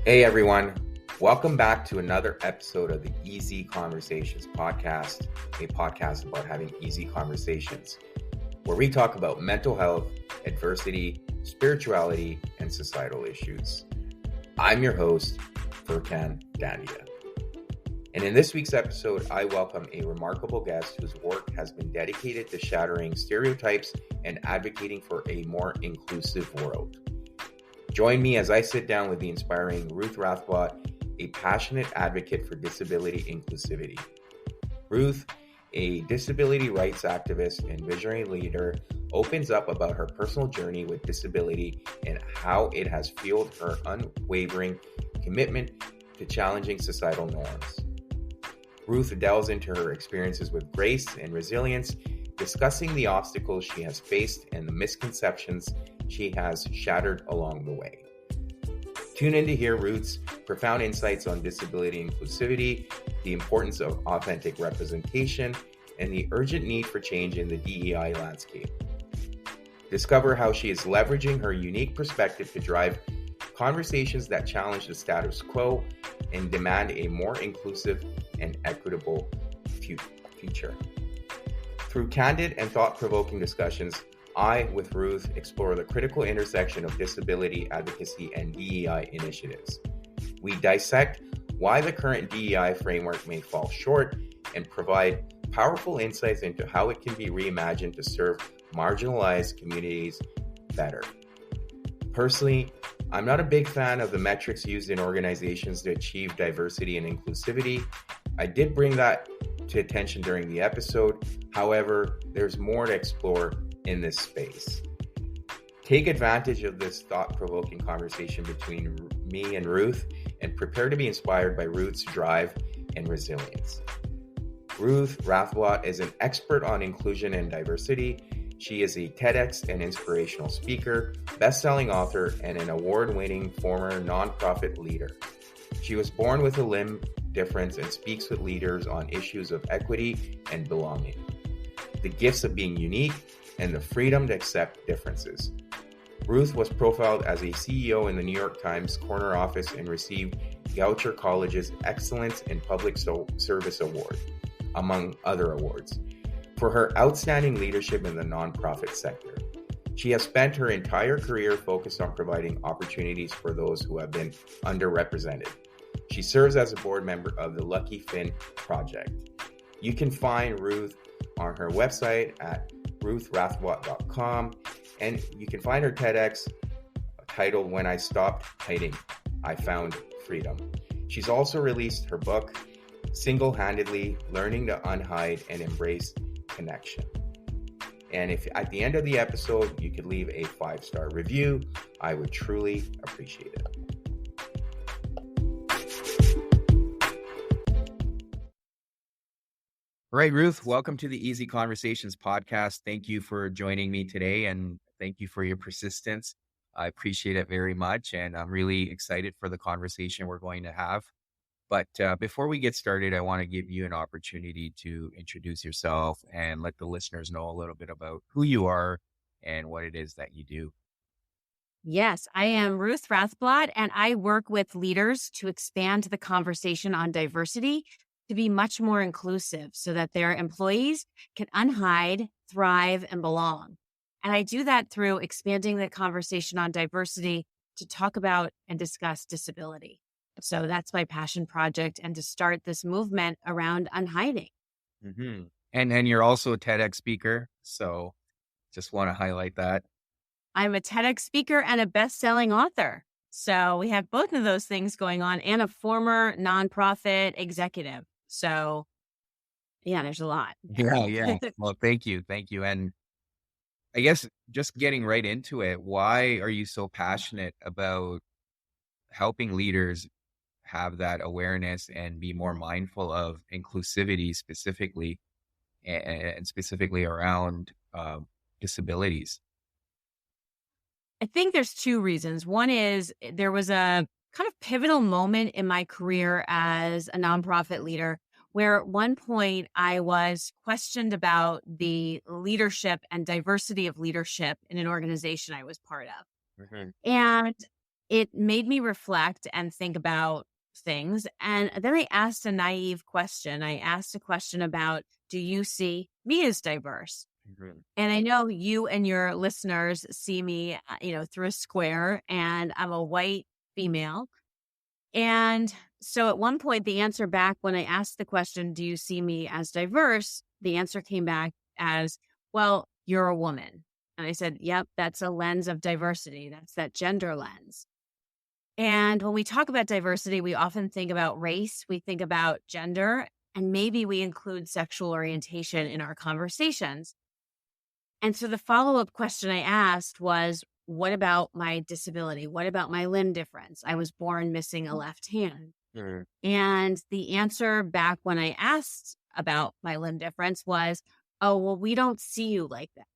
Hey everyone, welcome back to another episode of the Easy Conversations podcast, a podcast about having easy conversations, where we talk about mental health, adversity, spirituality, and societal issues. I'm your host, Furkan Dandia. And in this week's episode, I welcome a remarkable guest whose work has been dedicated to shattering stereotypes and advocating for a more inclusive world. Join me as I sit down with the inspiring Ruth Rathblott, a passionate advocate for disability inclusivity. Ruth, a disability rights activist and visionary leader, opens up about her personal journey with disability and how it has fueled her unwavering commitment to challenging societal norms. Ruth delves into her experiences with grace and resilience, discussing the obstacles she has faced and the misconceptions she has shattered along the way. Tune in to hear Ruth's profound insights on disability inclusivity, the importance of authentic representation, and the urgent need for change in the DEI landscape. Discover how she is leveraging her unique perspective to drive conversations that challenge the status quo and demand a more inclusive and equitable future. Through candid and thought-provoking discussions, I, with Ruth, explore the critical intersection of disability advocacy and DEI initiatives. We dissect why the current DEI framework may fall short and provide powerful insights into how it can be reimagined to serve marginalized communities better. Personally, I'm not a big fan of the metrics used in organizations to achieve diversity and inclusivity. I did bring that to attention during the episode. However, there's more to explore in this space. Take advantage of this thought-provoking conversation between me and Ruth and prepare to be inspired by Ruth's drive and resilience. Ruth Rathblott is an expert on inclusion and diversity. She is a TEDx and inspirational speaker, best-selling author, and an award-winning former nonprofit leader. She was born with a limb difference and speaks with leaders on issues of equity and belonging, the gifts of being unique, and the freedom to accept differences. Ruth was profiled as a CEO in the New York Times corner office and received Goucher College's Excellence in Public Service Award, among other awards, for her outstanding leadership in the nonprofit sector. She has spent her entire career focused on providing opportunities for those who have been underrepresented. She serves as a board member of the Lucky Finn Project. You can find Ruth on her website at ruthrathblott.com, and you can find her TEDx titled When I Stopped Hiding, I Found Freedom. She's also released her book, Single-Handedly Learning to Unhide and Embrace Connection. And if at the end of the episode you could leave a 5-star review, I would truly appreciate it. All right, Ruth, welcome to the Easy Conversations podcast. Thank you for joining me today, and thank you for your persistence. I appreciate it very much, and I'm really excited for the conversation we're going to have. But before we get started, I want to give you an opportunity to introduce yourself and let the listeners know a little bit about who you are and what it is that you do. Yes, I am Ruth Rathblott, and I work with leaders to expand the conversation on diversity to be much more inclusive so that their employees can unhide, thrive, and belong. And I do that through expanding the conversation on diversity to talk about and discuss disability. So that's my passion project, and to start this movement around unhiding. Mm-hmm. And you're also a TEDx speaker, so just want to highlight that. I'm a TEDx speaker and a best-selling author. So we have both of those things going on, and a former nonprofit executive. So yeah, there's a lot. Yeah. Well, thank you. And I guess just getting right into it, why are you so passionate about helping leaders have that awareness and be more mindful of inclusivity specifically, and specifically around disabilities? I think there's two reasons. One is there was a kind of pivotal moment in my career as a nonprofit leader where at one point I was questioned about the leadership and diversity of leadership in an organization I was part of. Mm-hmm. And it made me reflect and think about things. And then I asked a naive question. I asked a question about, do you see me as diverse? Mhm. And I know you and your listeners see me, through a square, and I'm a white female. And so at one point, the answer back when I asked the question, do you see me as diverse? The answer came back as, well, you're a woman. And I said, yep, that's a lens of diversity. That's that gender lens. And when we talk about diversity, we often think about race, we think about gender, and maybe we include sexual orientation in our conversations. And so the follow-up question I asked was, what about my disability? What about my limb difference? I was born missing a left hand. Mhm. And the answer back when I asked about my limb difference was, oh, well, we don't see you like that.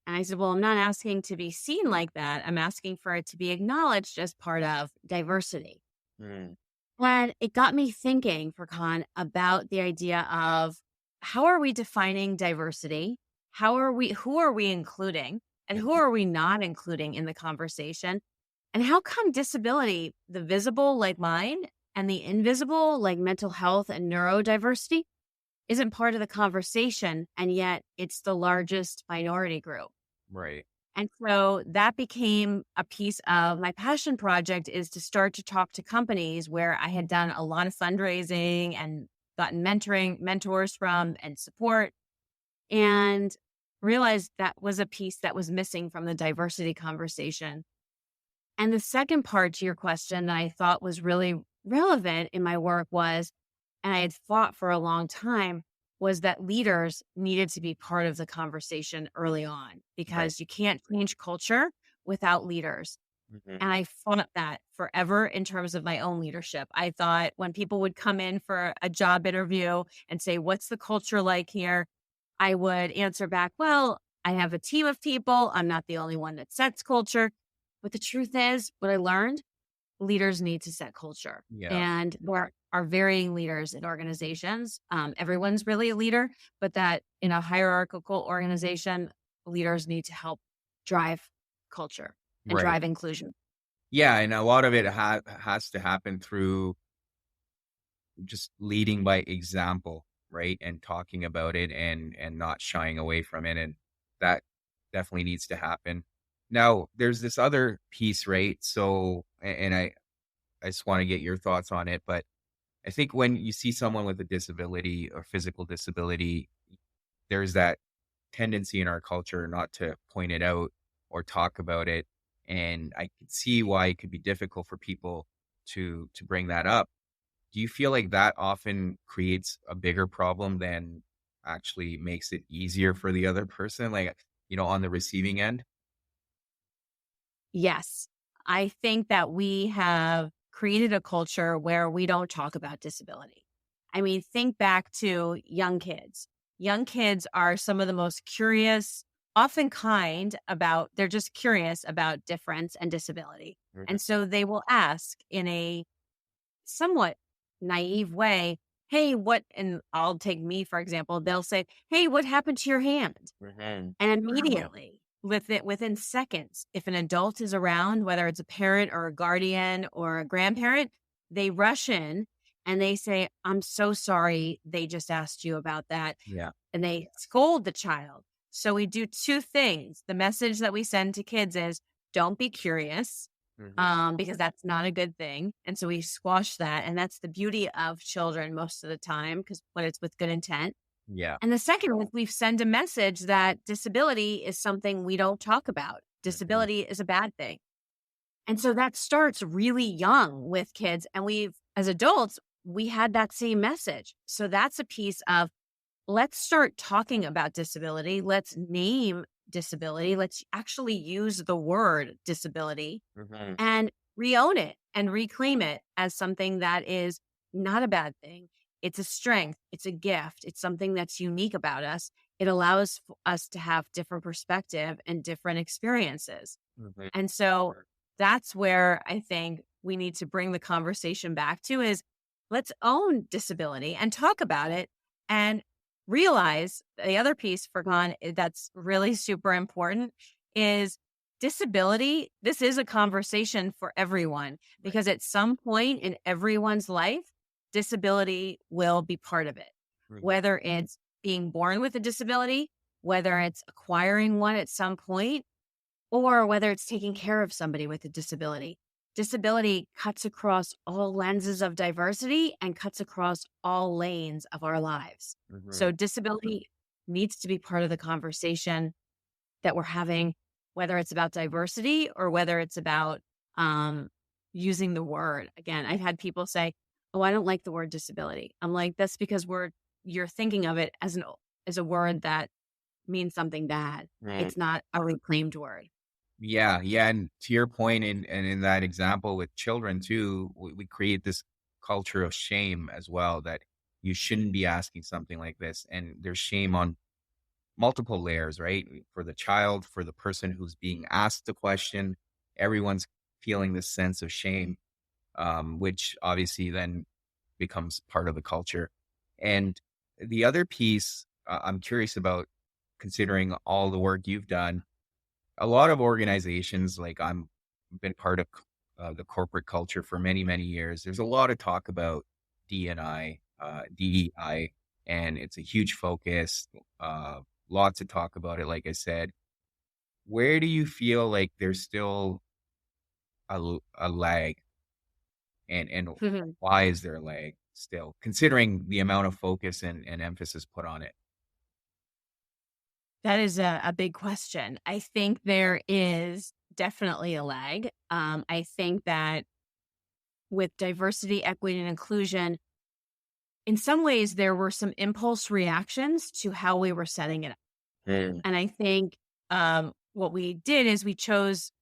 And I said, well, I'm not asking to be seen like that. I'm asking for it to be acknowledged as part of diversity. Mhm. And it got me thinking, Furkan, about the idea of how are we defining diversity? Who are we including? And who are we not including in the conversation? And how come disability, the visible like mine and the invisible like mental health and neurodiversity, isn't part of the conversation? And yet it's the largest minority group. Right. And so that became a piece of my passion project, is to start to talk to companies where I had done a lot of fundraising and gotten mentors from and support, and realized that was a piece that was missing from the diversity conversation. And the second part to your question that I thought was really relevant in my work was, and I had thought for a long time, was that leaders needed to be part of the conversation early on, Right. because you can't change culture without leaders. Mhm. And I fought that forever in terms of my own leadership. I thought when people would come in for a job interview and say, what's the culture like here? I would answer back, well, I have a team of people. I'm not the only one that sets culture. But the truth is, what I learned, leaders need to set culture. Yeah. And there are varying leaders in organizations. Everyone's really a leader, but that in a hierarchical organization, leaders need to help drive culture and Right. drive inclusion. Yeah, and a lot of it has to happen through just leading by example, right? And talking about it and not shying away from it. And that definitely needs to happen. Now, there's this other piece, right? So, and I just want to get your thoughts on it, but I think when you see someone with a disability or physical disability, there's that tendency in our culture not to point it out or talk about it. And I can see why it could be difficult for people to bring that up. Do you feel like that often creates a bigger problem than actually makes it easier for the other person, like, on the receiving end? Yes, I think that we have created a culture where we don't talk about disability. I mean, think back to young kids. Young kids are some of the most curious, often kind about, they're just curious about difference and disability. Mhm. And so they will ask in a somewhat naive way, hey, and I'll take me, for example, they'll say, hey, what happened to your hand? Mhm. And immediately, within seconds, if an adult is around, whether it's a parent or a guardian or a grandparent, they rush in and they say, I'm so sorry. They just asked you about that. Yeah. And they scold the child. So we do two things. The message that we send to kids is, don't be curious, Mhm. because that's not a good thing. And so we squash that. And that's the beauty of children most of the time, because when it's with good intent. Yeah. And the second is, we send a message that disability is something we don't talk about. Mhm. Disability is a bad thing. And so that starts really young with kids. And as adults, we had that same message. So that's a piece of, let's start talking about disability. Let's name disability. Let's actually use the word disability Mhm. and re-own it and reclaim it as something that is not a bad thing. It's a strength. It's a gift. It's something that's unique about us. It allows us to have different perspective and different experiences. Mhm. And so that's where I think we need to bring the conversation back to, is let's own disability and talk about it, and realize the other piece for Gone that's really super important is disability, this is a conversation for everyone because at some point in everyone's life, disability will be part of it, Mhm. whether it's being born with a disability, whether it's acquiring one at some point, or whether it's taking care of somebody with a disability. Disability cuts across all lenses of diversity and cuts across all lanes of our lives. Mhm. So disability needs to be part of the conversation that we're having, whether it's about diversity or whether it's about um, using the word. Again, I've had people say, "Oh, I don't like the word disability." I'm like, "That's because you're thinking of it as a word that means something bad. Right. It's not a reclaimed word." Yeah, yeah, and to your point, and in that example with children too, we create this culture of shame as well that you shouldn't be asking something like this, and there's shame on multiple layers, right? For the child, for the person who's being asked the question, everyone's feeling this sense of shame, which obviously then becomes part of the culture. And the other piece I'm curious about, considering all the work you've done, a lot of organizations, like I'm been part of the corporate culture for many, many years. There's a lot of talk about D&I, DEI, and it's a huge focus. Lots of talk about it. Like I said, where do you feel like there's still a lag, and why is there a lag still, considering the amount of focus and emphasis put on it? That is a big question. I think there is definitely a lag. I think that with diversity, equity, and inclusion, in some ways, there were some impulse reactions to how we were setting it up. Mm. And I think what we did is we chose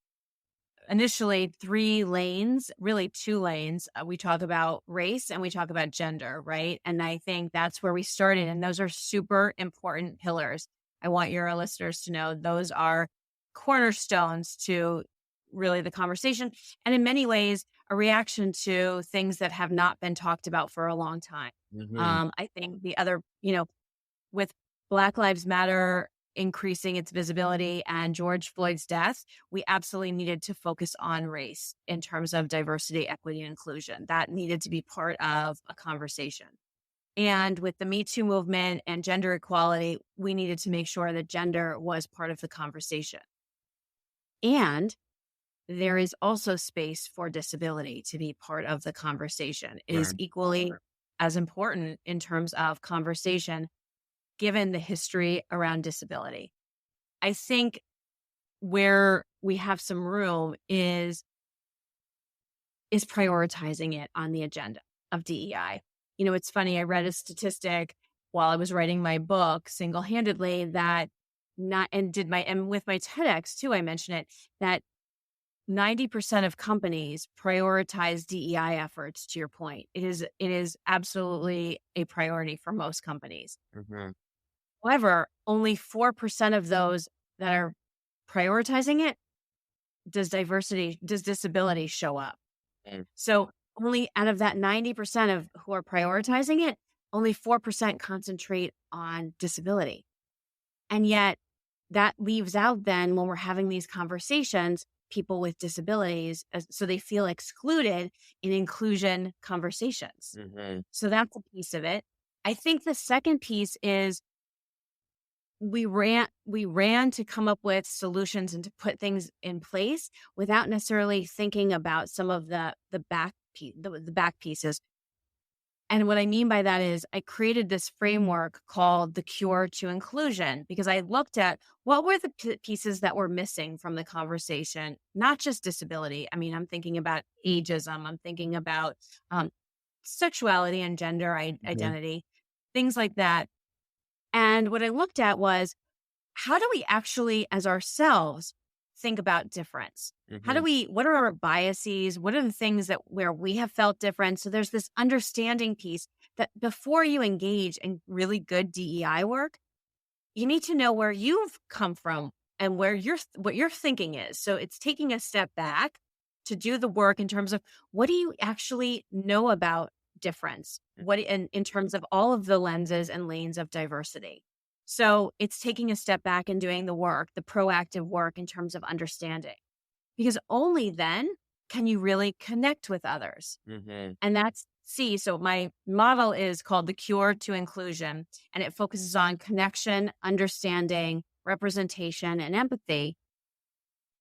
initially 3 lanes, really 2 lanes. We talk about race and we talk about gender, right? And I think that's where we started. And those are super important pillars. I want your listeners to know those are cornerstones to really the conversation. And in many ways, a reaction to things that have not been talked about for a long time. Mhm. I think the other, with Black Lives Matter increasing its visibility and George Floyd's death, we absolutely needed to focus on race in terms of diversity, equity, and inclusion. That needed to be part of a conversation. And with the Me Too movement and gender equality, we needed to make sure that gender was part of the conversation. And there is also space for disability to be part of the conversation. It is Right. equally as important in terms of conversation given the history around disability. I think where we have some room is prioritizing it on the agenda of DEI. It's funny, I read a statistic while I was writing my book single-handedly that not and with my TEDx too, I mention it, that 90% of companies prioritize DEI efforts, to your point. It is absolutely a priority for most companies. Mhm. However, only 4% of those that are prioritizing it does disability show up. Mm. So only out of that 90% of who are prioritizing it, only 4% concentrate on disability. And yet that leaves out then when we're having these conversations, people with disabilities, so they feel excluded in inclusion conversations. Mhm. So that's a piece of it. I think the second piece is we ran to come up with solutions and to put things in place without necessarily thinking about some of the back pieces. And what I mean by that is I created this framework called the cure to inclusion because I looked at what were the pieces that were missing from the conversation, not just disability. I mean, I'm thinking about ageism, I'm thinking about sexuality and gender Mhm. identity, things like that. And what I looked at was, how do we actually, as ourselves, think about difference? Mhm. What are our biases? What are the things that where we have felt different? So there's this understanding piece that before you engage in really good DEI work, you need to know where you've come from and what your thinking is. So it's taking a step back to do the work in terms of what do you actually know about difference? What in terms of all of the lenses and lanes of diversity. So it's taking a step back and doing the work, the proactive work in terms of understanding, because only then can you really connect with others. Mm-hmm. And that's C. So my model is called the Cure to Inclusion, and it focuses on connection, understanding, representation, and empathy.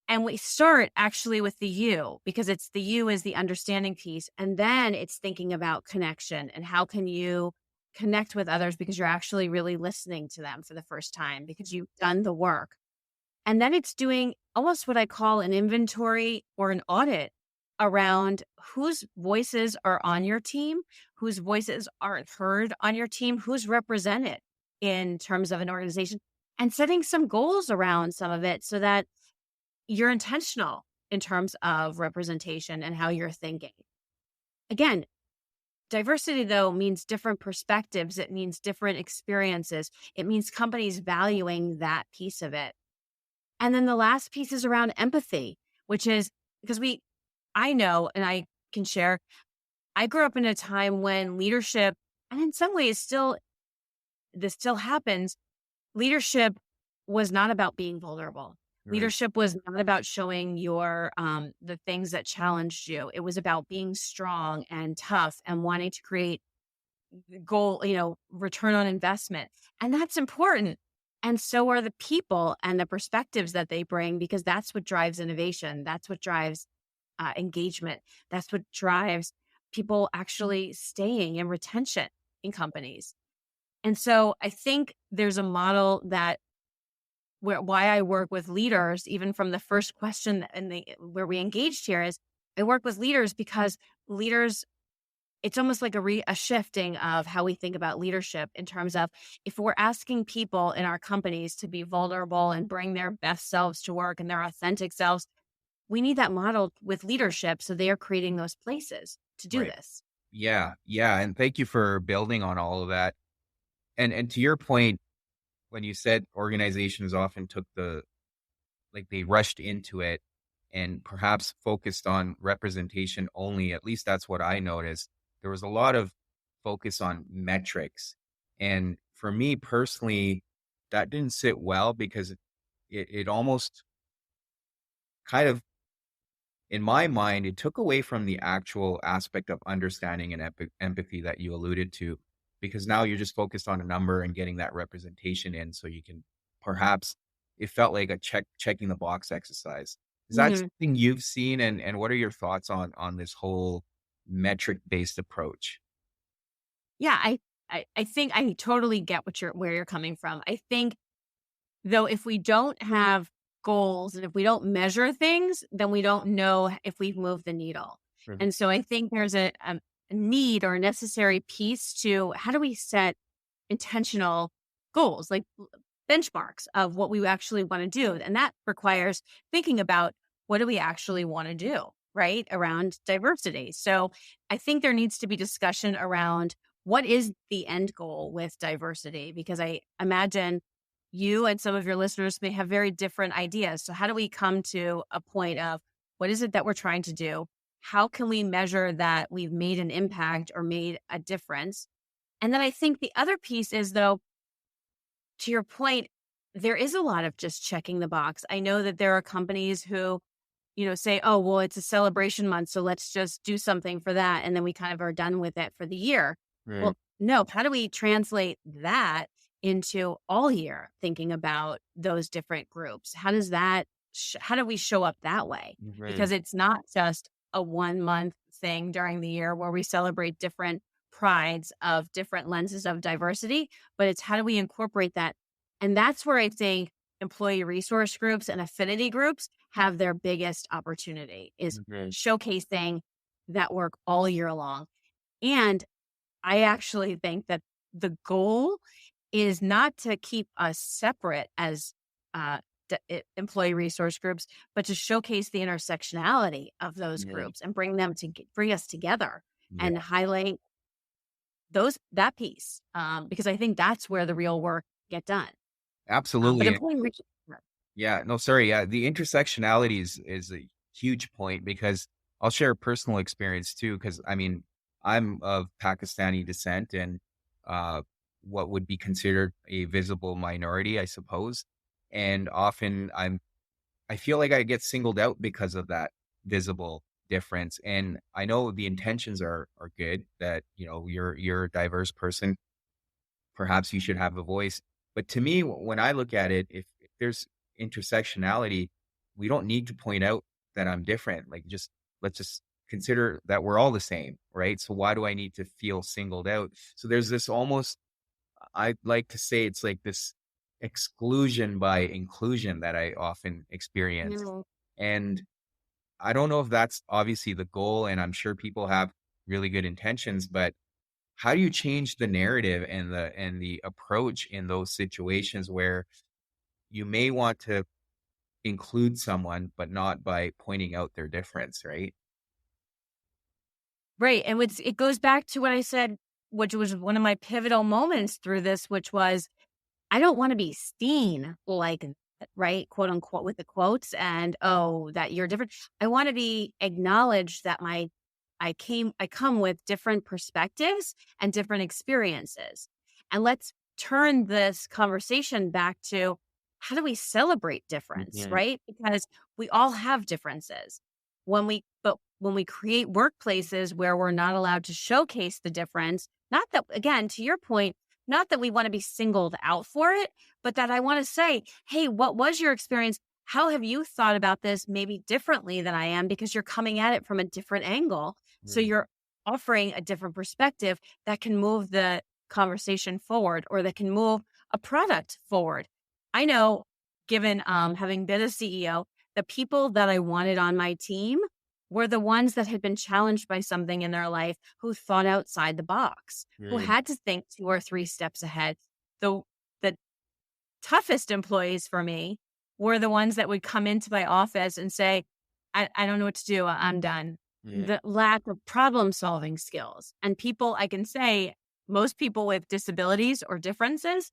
And we start actually with the you, because it's the you is the understanding piece. And then it's thinking about connection and how can you connect with others because you're actually really listening to them for the first time because you've done the work. And then it's doing almost what I call an inventory or an audit around whose voices are on your team, whose voices aren't heard on your team, who's represented in terms of an organization, and setting some goals around some of it so that you're intentional in terms of representation and how you're thinking. Again, diversity, though, means different perspectives. It means different experiences. It means companies valuing that piece of it. And then the last piece is around empathy, which is because I know, and I can share, I grew up in a time when leadership, and in some ways this still happens, leadership was not about being vulnerable. Right. Leadership was not about showing your the things that challenged you. It was about being strong and tough and wanting to create goal, return on investment. And that's important. And so are the people and the perspectives that they bring, because that's what drives innovation. That's what drives engagement. That's what drives people actually staying and retention in companies. And so I think there's a model that why I work with leaders, even from the first question where we engaged here, is I work with leaders because leaders, it's almost like a shifting of how we think about leadership in terms of if we're asking people in our companies to be vulnerable and bring their best selves to work and their authentic selves, we need that model with leadership. So they are creating those places to do Right. this. Yeah. Yeah. And thank you for building on all of that. And to your point, when you said organizations often they rushed into it and perhaps focused on representation only, at least that's what I noticed. There was a lot of focus on metrics. And for me personally, that didn't sit well because it almost kind of, in my mind, it took away from the actual aspect of understanding and empathy that you alluded to, because now you're just focused on a number and getting that representation in so you can perhaps, it felt like a checking the box exercise. Is that Mhm. something you've seen? And what are your thoughts on this whole metric based approach? Yeah, I think I totally get where you're coming from. I think, though, if we don't have goals and if we don't measure things, then we don't know if we've moved the needle. Mhm. And so I think there's a need or a necessary piece to how do we set intentional goals, like benchmarks of what we actually want to do. And that requires thinking about what do we actually want to do, right? Around diversity. So I think there needs to be discussion around what is the end goal with diversity, because I imagine you and some of your listeners may have very different ideas. So how do we come to a point of what is it that we're trying to do? How can we measure that we've made an impact or made a difference? And then I think the other piece is, though, to your point, there is a lot of just checking the box. I know that there are companies who, say, oh, well, it's a celebration month, so let's just do something for that. And then we kind of are done with it for the year. Right. Well, no, how do we translate that into all year, thinking about those different groups? How does that, how do we show up that way? Right. Because it's not just a 1 month thing during the year where we celebrate different prides of different lenses of diversity, but it's how do we incorporate that? And that's where I think employee resource groups and affinity groups have their biggest opportunity, is Right. showcasing that work all year long. And I actually think that the goal is not to keep us separate as uh, employee resource groups, but to showcase the intersectionality of those Right. groups and bring us together Yeah, and highlight that piece, because I think that's where the real work get done. But absolutely. employee reach. Yeah, no, sorry. Yeah, the intersectionality is a huge point because I'll share a personal experience too. Because I mean, I'm of Pakistani descent, and uh, what would be considered a visible minority, I suppose. And often I feel like I get singled out because of that visible difference. And I know the intentions are good, that, you're a diverse person, perhaps you should have a voice. But to me, when I look at it, if there's intersectionality, we don't need to point out that I'm different. Like, just let's just consider that we're all the same, right? So why do I need to feel singled out? So there's this almost, I like to say, it's like this exclusion by inclusion that I often experience. Mm. And I don't know if that's obviously the goal, and I'm sure people have really good intentions, but how do you change the narrative and the approach in those situations where you may want to include someone, but not by pointing out their difference, right? Right. And it goes back to what I said, which was one of my pivotal moments through this, which was I don't want to be seen like that, right? Quote unquote, with the quotes and, oh, that you're different. I want to be acknowledged that I come with different perspectives and different experiences. And let's turn this conversation back to how do we celebrate difference, Mhm. right? Because we all have differences. But when we create workplaces where we're not allowed to showcase the difference, not that, again, to your point, not that we want to be singled out for it, but that I want to say, hey, what was your experience? How have you thought about this maybe differently than I am because you're coming at it from a different angle? So Mm. you're offering a different perspective that can move the conversation forward or that can move a product forward. I know, given having been a CEO, the people that I wanted on my team were the ones that had been challenged by something in their life, who thought outside the box, who Mm. had to think 2 or 3 steps ahead. The toughest employees for me were the ones that would come into my office and say, I don't know what to do. I'm done. Mm. The lack of problem solving skills. And people, I can say, most people with disabilities or differences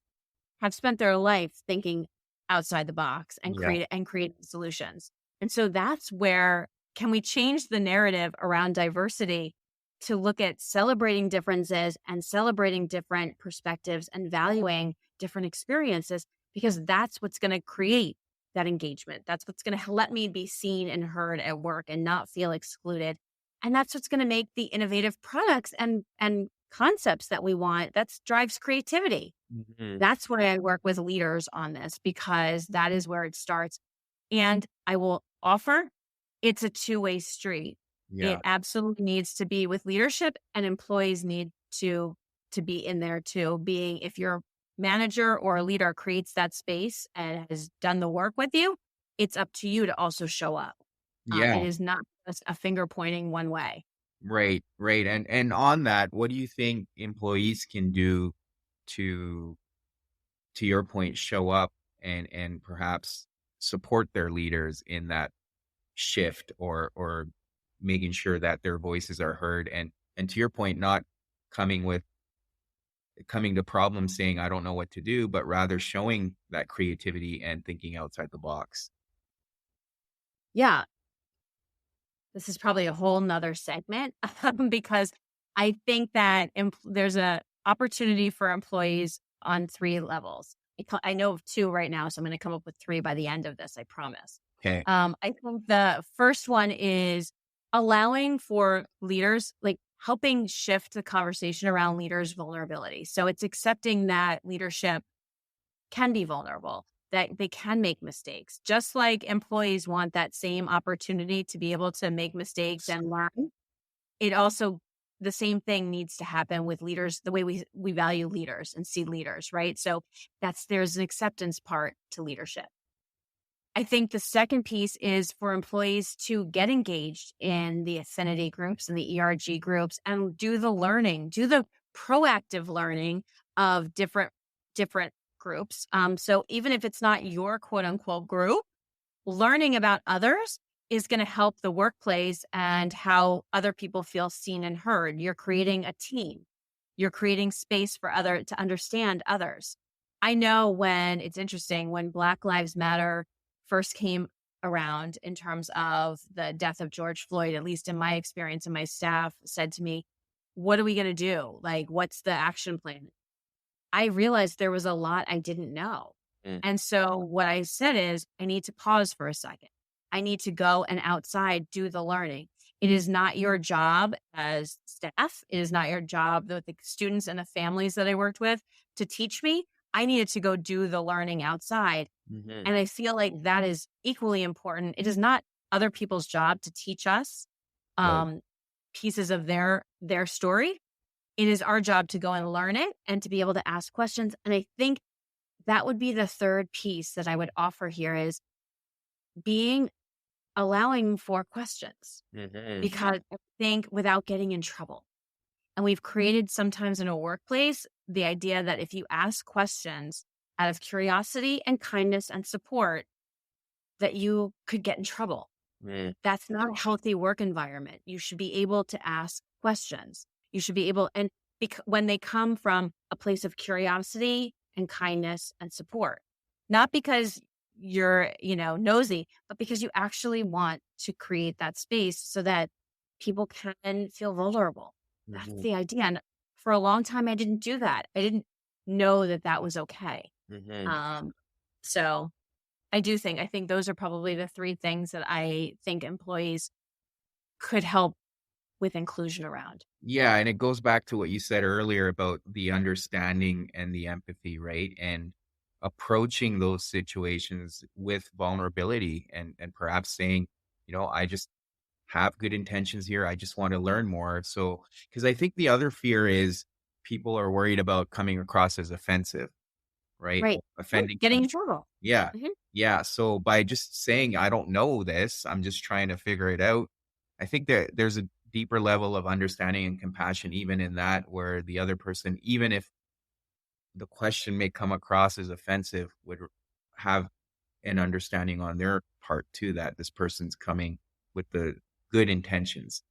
have spent their life thinking outside the box and Yeah. creating solutions. And so that's where, can we change the narrative around diversity to look at celebrating differences and celebrating different perspectives and valuing different experiences, because that's what's going to create that engagement. That's what's going to let me be seen and heard at work and not feel excluded. And that's what's going to make the innovative products and concepts that we want. That drives creativity. Mhm. That's why I work with leaders on this, because that is where it starts. And I will offer, it's a two-way street. Yeah. It absolutely needs to be with leadership, and employees need to be in there too. Being, if your manager or a leader creates that space and has done the work with you, it's up to you to also show up. It Yeah. is not just a finger pointing one way. Right. Right. And on that, what do you think employees can do to your point, show up and perhaps support their leaders in that shift, or making sure that their voices are heard, and to your point, not coming with coming to problems saying I don't know what to do, but rather showing that creativity and thinking outside the box. Yeah. This is probably a whole nother segment because I think that there's a opportunity for employees on 3 levels. I know of 2 right now, so I'm going to come up with 3 by the end of this, I promise. Okay. I think the first one is allowing for leaders, like helping shift the conversation around leaders' vulnerability. So it's accepting that leadership can be vulnerable, that they can make mistakes. Just like employees want that same opportunity to be able to make mistakes and learn, it also, the same thing needs to happen with leaders, the way we value leaders and see leaders, right? So there's an acceptance part to leadership. I think the second piece is for employees to get engaged in the affinity groups and the ERG groups and do the learning, do the proactive learning of different groups. So even if it's not your quote unquote group, learning about others is going to help the workplace and how other people feel seen and heard. You're creating a team. You're creating space for to understand others. I know, when it's interesting, when Black Lives Matter first came around in terms of the death of George Floyd, at least in my experience, and my staff said to me, what are we going to do? Like, what's the action plan? I realized there was a lot I didn't know. Mm. And so what I said is, I need to pause for a second. I need to go and outside do the learning. It is not your job as staff. It is not your job with the students and the families that I worked with to teach me. I needed to go do the learning outside. Mhm. And I feel like that is equally important. It is not other people's job to teach us Right. um, pieces of their story. It is our job to go and learn it and to be able to ask questions. And I think that would be the third piece that I would offer here is being allowing for questions, Mhm. because I think without getting in trouble. And we've created sometimes in a workplace the idea that if you ask questions out of curiosity and kindness and support, that you could get in trouble. Mm. That's not a healthy work environment. You should be able to ask questions. You should be able, and when they come from a place of curiosity and kindness and support, not because you're, nosy, but because you actually want to create that space so that people can feel vulnerable. That's Mhm. the idea. And for a long time, I didn't do that. I didn't know that that was okay. Mhm. Um, so I think those are probably the three things that I think employees could help with inclusion around. Yeah, and it goes back to what you said earlier about the understanding and the empathy, right? And approaching those situations with vulnerability and perhaps saying, I just have good intentions here. I just want to learn more. So, because I think the other fear is people are worried about coming across as offensive, right? Right. Right. Offending Getting some. in trouble. Yeah. Mhm. Yeah. So by just saying, I don't know this, I'm just trying to figure it out. I think that there's a deeper level of understanding and compassion, even in that, where the other person, even if the question may come across as offensive, would have an understanding on their part too, that this person's coming with the good intentions.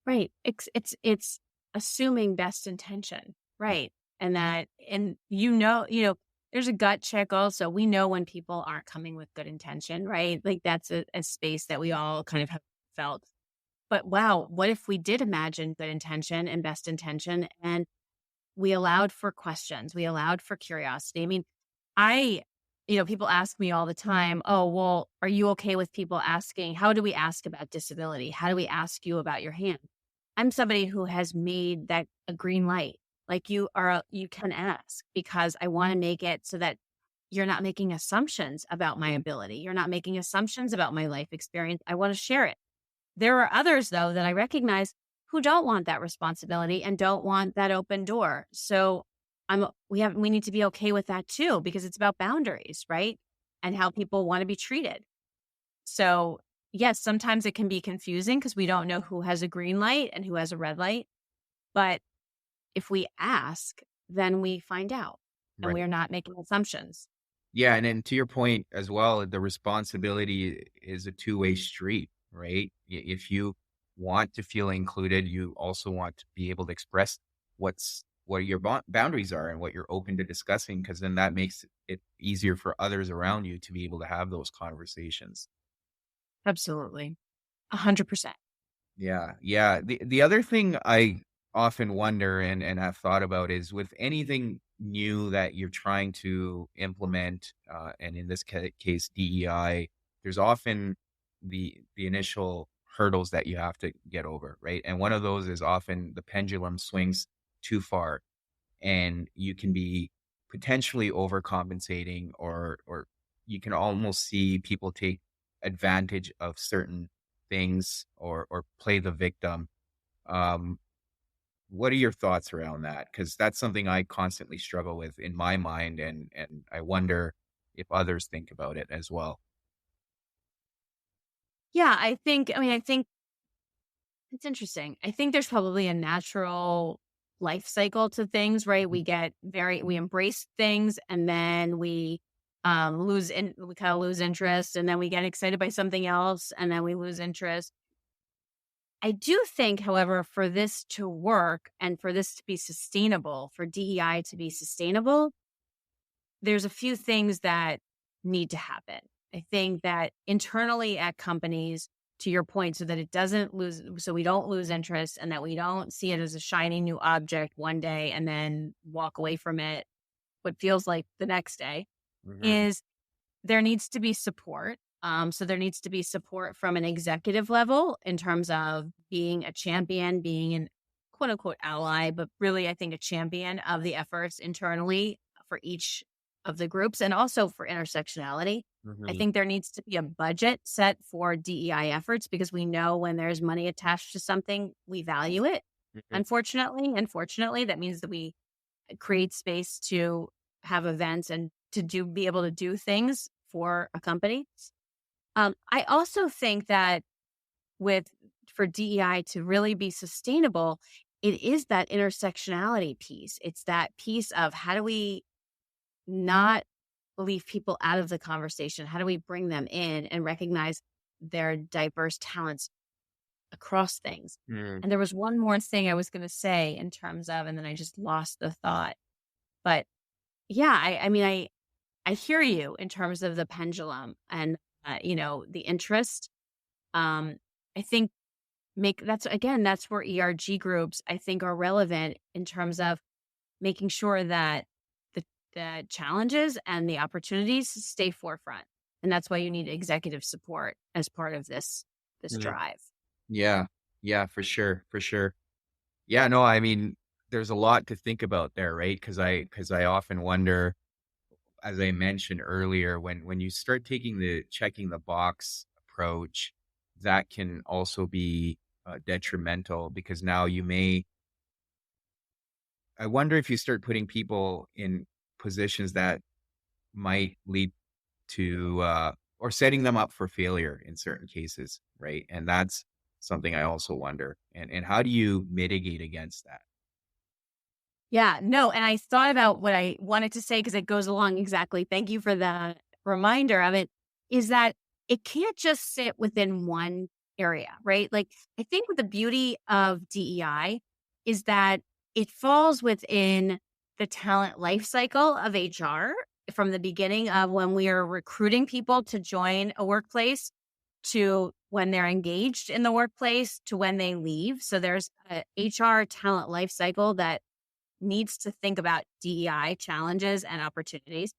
Right. It's assuming best intention. Right. And that, and there's a gut check also. We know when people aren't coming with good intention, right? Like that's a space that we all kind of have felt. But wow, what if we did imagine good intention and best intention and we allowed for questions. We allowed for curiosity. I mean, I, people ask me all the time, oh, well, are you okay with people asking, how do we ask about disability? How do we ask you about your hand? I'm somebody who has made that a green light. Like you can ask because I want to make it so that you're not making assumptions about my ability. You're not making assumptions about my life experience. I want to share it. There are others, though, that I recognize who don't want that responsibility and don't want that open door. So we need to be okay with that too, because it's about boundaries, right? And how people want to be treated. So yes, sometimes it can be confusing because we don't know who has a green light and who has a red light. But if we ask, then we find out and we Right. are not making assumptions. Yeah. And then to your point as well, the responsibility is a two-way street, right? If you want to feel included, you also want to be able to express what your boundaries are and what you're open to discussing, because then that makes it easier for others around you to be able to have those conversations. Absolutely. 100%. Yeah, yeah. The other thing I often wonder and have thought about is with anything new that you're trying to implement, and in this case DEI, there's often the initial hurdles that you have to get over, right? And one of those is often the pendulum swings too far, and you can be potentially overcompensating, or you can almost see people take advantage of certain things or play the victim. Um, what are your thoughts around that? Because that's something I constantly struggle with in my mind, and I wonder if others think about it as well. Yeah, I think it's interesting. I think there's probably a natural life cycle to things, right? We embrace things and then we kind of lose interest and then we get excited by something else and then we lose interest. I do think, however, for this to work and for this to be sustainable, for DEI to be sustainable, there's a few things that need to happen. I think that internally at companies, to your point, so that it doesn't lose, so we don't lose interest and that we don't see it as a shiny new object one day and then walk away from it what feels like the next day, Mm-hmm. is there needs to be support. So there needs to be support from an executive level in terms of being a champion, being an quote unquote ally, but really I think a champion of the efforts internally for each of the groups and also for intersectionality. I Mm-hmm. think there needs to be a budget set for DEI efforts because we know when there's money attached to something, we value it. Mm-hmm. Unfortunately, that means that we create space to have events and to be able to do things for a company. I also think that for DEI to really be sustainable, it is that intersectionality piece. It's that piece of how do we not leave people out of the conversation? How do we bring them in and recognize their diverse talents across things? Mm-hmm. And there was one more thing I was going to say in terms of, and then I just lost the thought. But yeah, I mean, I hear you in terms of the pendulum and, the interest. I think that's where ERG groups, I think, are relevant in terms of making sure that the challenges and the opportunities stay forefront. And that's why you need executive support as part of this Mm-hmm. drive. Yeah. Yeah, for sure. For sure. Yeah, no, I mean, there's a lot to think about there, right? Because I often wonder, as I mentioned earlier, when you start taking the checking the box approach, that can also be detrimental because now I wonder if you start putting people in positions that might lead to or setting them up for failure in certain cases, right? And that's something I also wonder. And how do you mitigate against that? Yeah, no, and I thought about what I wanted to say because it goes along exactly. Thank you for the reminder of it, is that it can't just sit within one area, right? Like, I think the beauty of DEI is that it falls within the talent life cycle of HR from the beginning of when we are recruiting people to join a workplace to when they're engaged in the workplace to when they leave. So there's a HR talent life cycle that needs to think about DEI challenges and opportunities.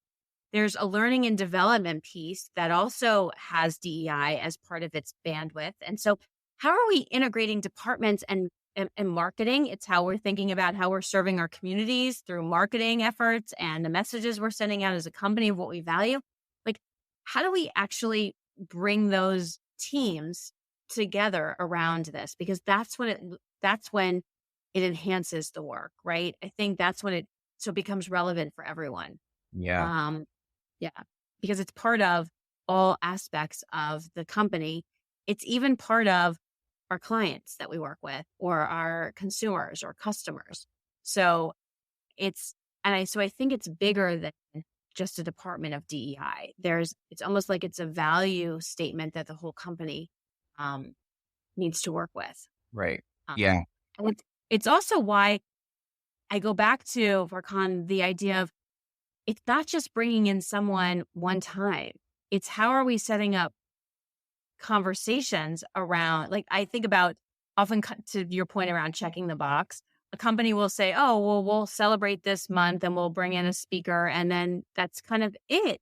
There's a learning and development piece that also has DEI as part of its bandwidth. And so, how are we integrating departments and marketing? It's how we're thinking about how we're serving our communities through marketing efforts and the messages we're sending out as a company of what we value. Like, how do we actually bring those teams together around this? Because that's when it enhances the work, right? I think that's when it becomes relevant for everyone. Yeah. Um, yeah, because it's part of all aspects of the company. It's even part of our clients that we work with or our consumers or customers. So so I think it's bigger than just a department of DEI. It's almost like it's a value statement that the whole company um, needs to work with. Right. Um, Yeah. and it's also why I go back to, Varkan, the idea of it's not just bringing in someone one time. It's how are we setting up conversations around, like I think about often to your point around checking the box, a company will say, oh, well, we'll celebrate this month and we'll bring in a speaker. And then that's kind of it.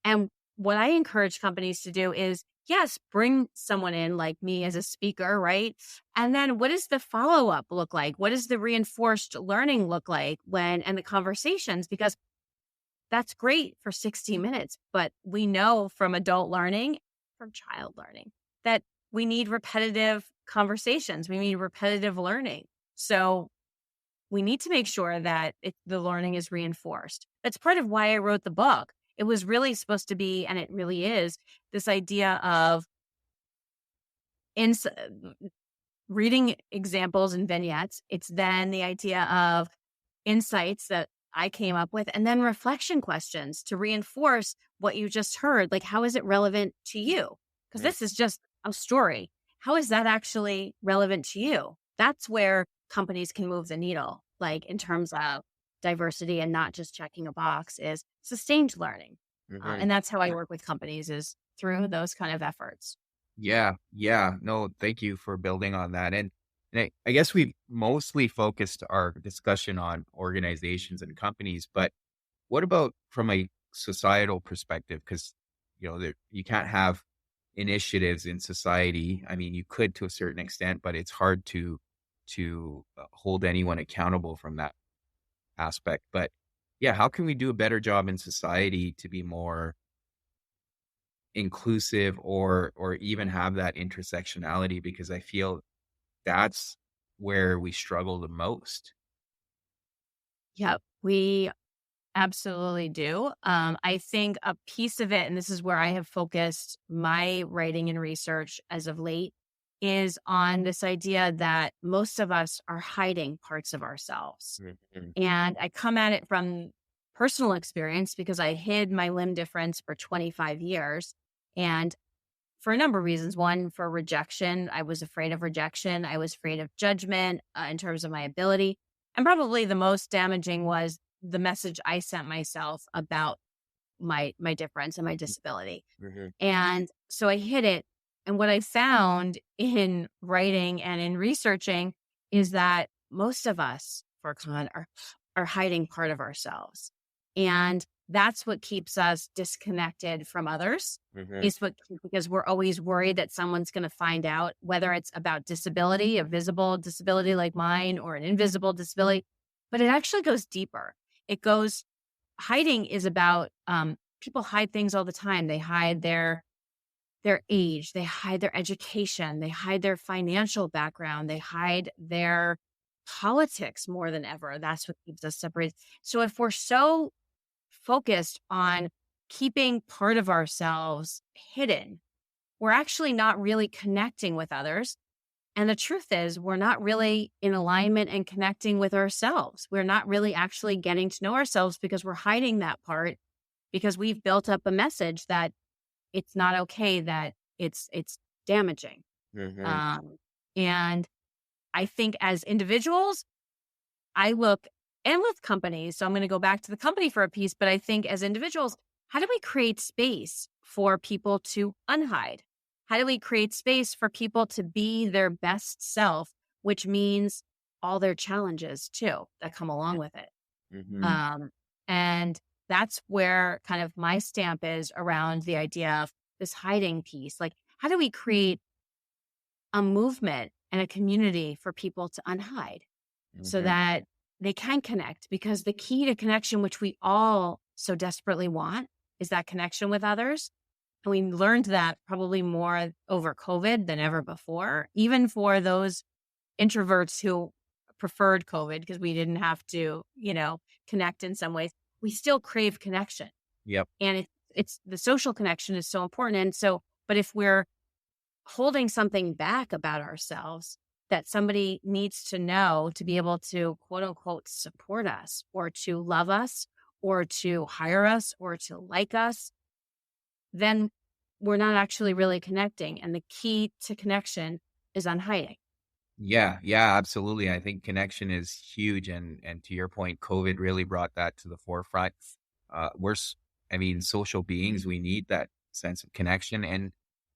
And what I encourage companies to do is, yes, bring someone in like me as a speaker, right? And then what does the follow up look like? What does the reinforced learning look like and the conversations? Because that's great for 60 minutes, but we know from adult learning, from child learning, that we need repetitive conversations. We need repetitive learning. So we need to make sure that the learning is reinforced. That's part of why I wrote the book. It was really supposed to be, and it really is, this idea of reading examples and vignettes. It's then the idea of insights that I came up with, and then reflection questions to reinforce what you just heard. Like, how is it relevant to you? Because this is just a story. How is that actually relevant to you? That's where companies can move the needle, like in terms of diversity and not just checking a box, is sustained learning. Mm-hmm. And that's how I work with companies, is through those kind of efforts. Yeah, yeah. No, thank you for building on that. And I guess we've mostly focused our discussion on organizations and companies, but what about from a societal perspective? Because you can't have initiatives in society. I mean, you could to a certain extent, but it's hard to hold anyone accountable from that aspect. But yeah, how can we do a better job in society to be more inclusive or even have that intersectionality? Because I feel that's where we struggle the most. Yep, we absolutely do. I think a piece of it, and this is where I have focused my writing and research as of late, is on this idea that most of us are hiding parts of ourselves. Mhm. And I come at it from personal experience because I hid my limb difference for 25 years. And for a number of reasons. One, for rejection. I was afraid of rejection. I was afraid of judgment in terms of my ability. And probably the most damaging was the message I sent myself about my difference and my disability. Mhm. And so I hid it. And what I found in writing and in researching is that most of us, for con, are hiding part of ourselves. And that's what keeps us disconnected from others. Mhm. Is what because we're always worried that someone's going to find out, whether it's about disability, a visible disability like mine, or an invisible disability. But it actually goes deeper. It goes hiding is about people hide things all the time. They hide their age, they hide their education, they hide their financial background, they hide their politics more than ever. That's what keeps us separated. So if we're so focused on keeping part of ourselves hidden, we're actually not really connecting with others. And the truth is, we're not really in alignment and connecting with ourselves. We're not really actually getting to know ourselves because we're hiding that part because we've built up a message that it's not okay, that it's damaging. Mhm. Um, and I think as individuals, I look and with companies, so I'm going to go back to the company for a piece, but I think as individuals, how do we create space for people to unhide? How do we create space for people to be their best self, which means all their challenges too that come along with it? Mhm. Um, and that's where kind of my stamp is around the idea of this hiding piece. Like, how do we create a movement and a community for people to unhide so Mhm. that they can connect? Because the key to connection, which we all so desperately want, is that connection with others. And we learned that probably more over COVID than ever before, even for those introverts who preferred COVID because we didn't have to, connect in some ways. We still crave connection. Yep. And it's the social connection is so important. And so, but if we're holding something back about ourselves that somebody needs to know to be able to quote unquote support us or to love us or to hire us or to like us, then we're not actually really connecting. And the key to connection is unhiding. Yeah, yeah, absolutely. I think connection is huge, and to your point, COVID really brought that to the forefront. I mean, social beings. We need that sense of connection, and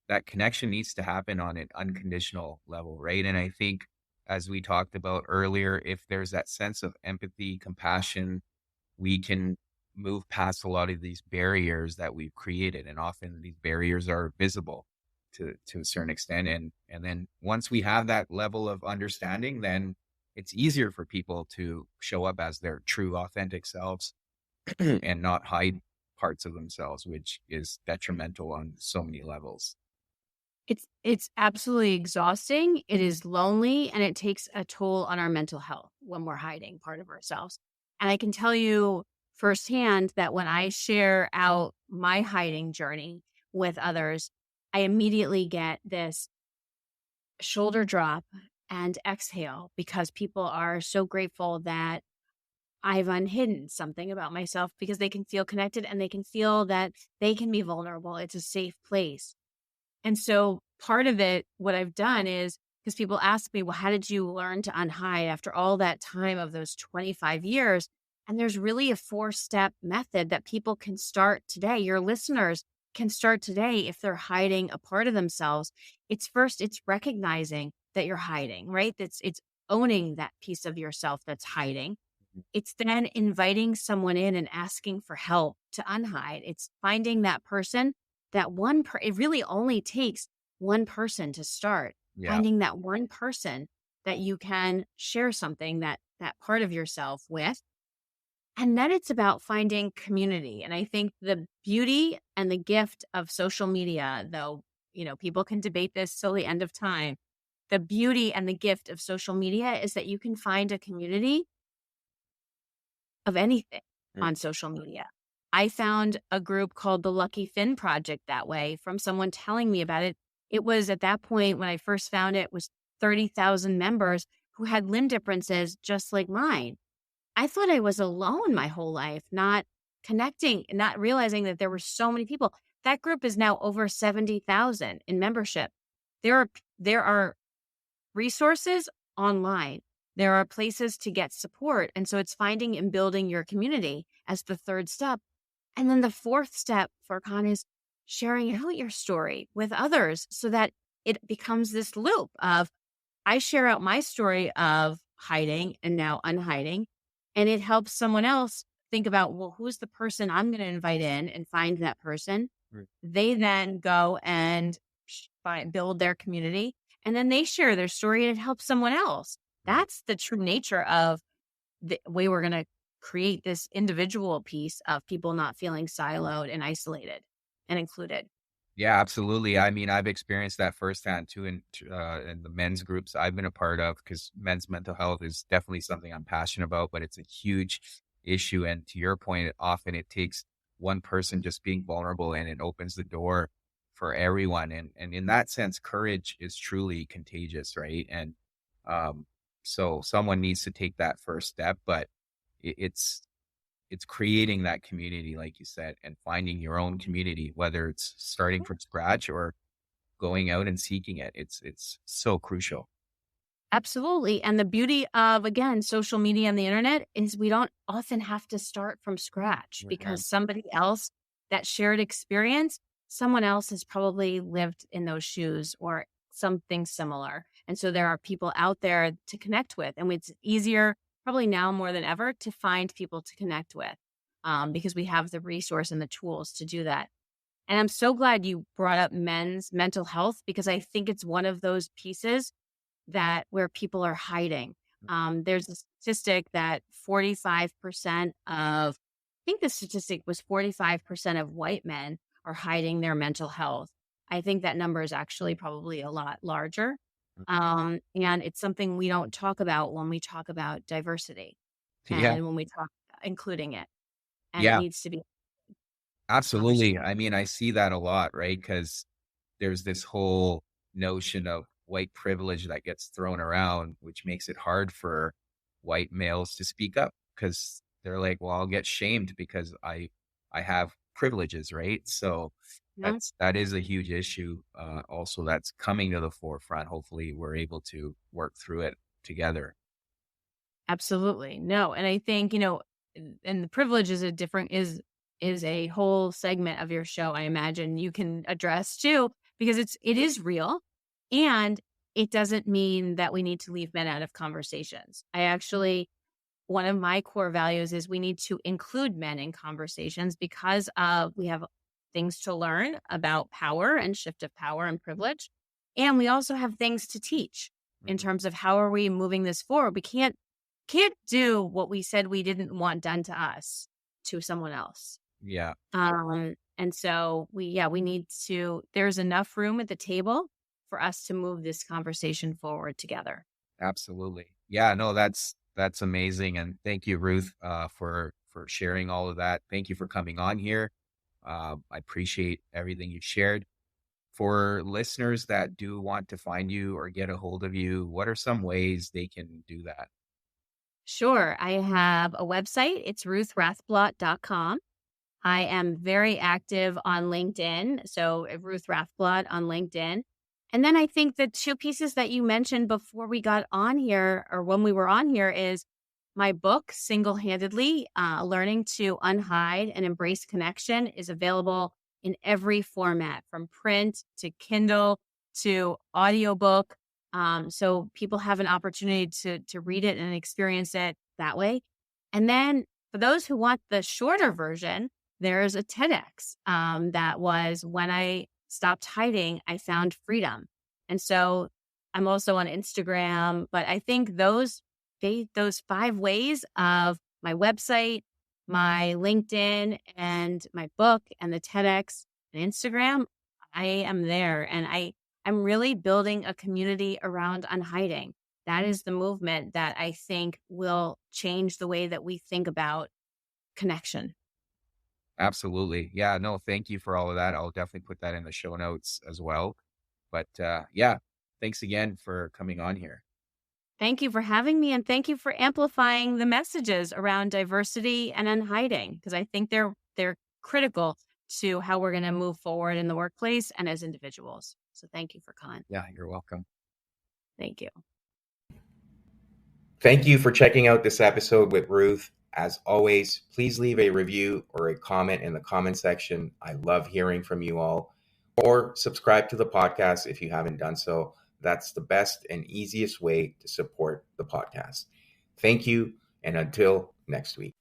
that connection needs to happen on an unconditional level, right? And I think, as we talked about earlier, if there's that sense of empathy, compassion, we can move past a lot of these barriers that we've created. And often these barriers are visible to a certain extent. And then once we have that level of understanding, then it's easier for people to show up as their true authentic selves and not hide parts of themselves, which is detrimental on so many levels. It's absolutely exhausting. It is lonely and it takes a toll on our mental health when we're hiding part of ourselves. And I can tell you firsthand that when I share out my hiding journey with others, I immediately get this shoulder drop and exhale because people are so grateful that I've unhidden something about myself because they can feel connected and they can feel that they can be vulnerable. It's a safe place. And so part of it, what I've done is because people ask me, well, how did you learn to unhide after all that time of those 25 years? And there's really a 4-step method that people can start today. Your listeners can start today if they're hiding a part of themselves. It's recognizing that you're hiding, right? It's owning that piece of yourself that's hiding. It's then inviting someone in and asking for help to unhide. It's finding that person, it really only takes one person to start. Yeah. Finding that one person that you can share something, that part of yourself with. And then it's about finding community. And I think the beauty and the gift of social media, though, people can debate this till the end of time. The beauty and the gift of social media is that you can find a community of anything Mm. on social media. I found a group called the Lucky Finn Project that way from someone telling me about it. It was at that point when I first found it was 30,000 members who had limb differences just like mine. I thought I was alone my whole life, not connecting, not realizing that there were so many people. That group is now over 70,000 in membership. There are resources online. There are places to get support. And so it's finding and building your community as the third step. And then the fourth step for Khan is sharing out your story with others so that it becomes this loop of I share out my story of hiding and now unhiding. And it helps someone else think about, well, who's the person I'm going to invite in and find that person. Right. They then go and build their community. And then they share their story and it helps someone else. That's the true nature of the way we're going to create this individual piece of people not feeling siloed and isolated and included. Yeah, absolutely. I mean, I've experienced that firsthand too in the men's groups I've been a part of, because men's mental health is definitely something I'm passionate about, but it's a huge issue. And to your point, often it takes one person just being vulnerable and it opens the door for everyone. And in that sense, courage is truly contagious, right? And um, so someone needs to take that first step, but it's creating that community, like you said, and finding your own community, whether it's starting from scratch or going out and seeking it. It's so crucial. Absolutely. And the beauty of, again, social media and the internet is we don't often have to start from scratch Mhm. because somebody else, that shared experience, someone else has probably lived in those shoes or something similar. And so there are people out there to connect with. And it's easier, probably now more than ever, to find people to connect with because we have the resource and the tools to do that. And I'm so glad you brought up men's mental health because I think it's one of those pieces that where people are hiding. There's a statistic that 45% of, I think the statistic was 45% of white men are hiding their mental health. I think that number is actually probably a lot larger. And it's something we don't talk about when we talk about diversity Yeah. and when we talk including it. And it Yeah, needs to be conversation. absolutely. I mean, I see that a lot, right? Because there's this whole notion of white privilege that gets thrown around, which makes it hard for white males to speak up because they're like, well, I'll get shamed because I have privileges, right? So Yeah, that is a huge issue. Also, that's coming to the forefront. Hopefully, we're able to work through it together. absolutely. No. And I think, and the privilege is is a whole segment of your show, I imagine you can address too, because it is real. And it doesn't mean that we need to leave men out of conversations. One of my core values is we need to include men in conversations because we have things to learn about power and shift of power and privilege. And we also have things to teach in Mhm. terms of how are we moving this forward. We can't do what we said we didn't want done to us to someone else. Yeah, And so we need to, there's enough room at the table for us to move this conversation forward together. absolutely. Yeah, no, that's amazing, and thank you, Ruth, for sharing all of that. Thank you for coming on here. I appreciate everything you shared. For listeners that do want to find you or get a hold of you, what are some ways they can do that? Sure. I have a website. It's ruthrathblott.com. I am very active on LinkedIn. So Ruth Rathblott on LinkedIn. And then I think the two pieces that you mentioned before we got on here or when we were on here is my book, Single Handedly Learning to Unhide and Embrace Connection, is available in every format, from print to Kindle to audiobook. So people have an opportunity to read it and experience it that way. And then for those who want the shorter version, there's a TEDx that was when I stopped hiding, I found freedom. And so I'm also on Instagram, but I think those 5 ways of my website, my LinkedIn, and my book, and the TEDx and Instagram, I am there. And I'm really building a community around unhiding. That is the movement that I think will change the way that we think about connection. Absolutely. Yeah, no, thank you for all of that. I'll definitely put that in the show notes as well. But yeah, thanks again for coming on here. Thank you for having me, and thank you for amplifying the messages around diversity and unhiding, because I think they're critical to how we're going to move forward in the workplace and as individuals. So thank you for Con. Yeah, you're welcome. Thank you. Thank you for checking out this episode with Ruth. As always, please leave a review or a comment in the comment section. I love hearing from you all. Or subscribe to the podcast if you haven't done so. That's the best and easiest way to support the podcast. Thank you, and until next week.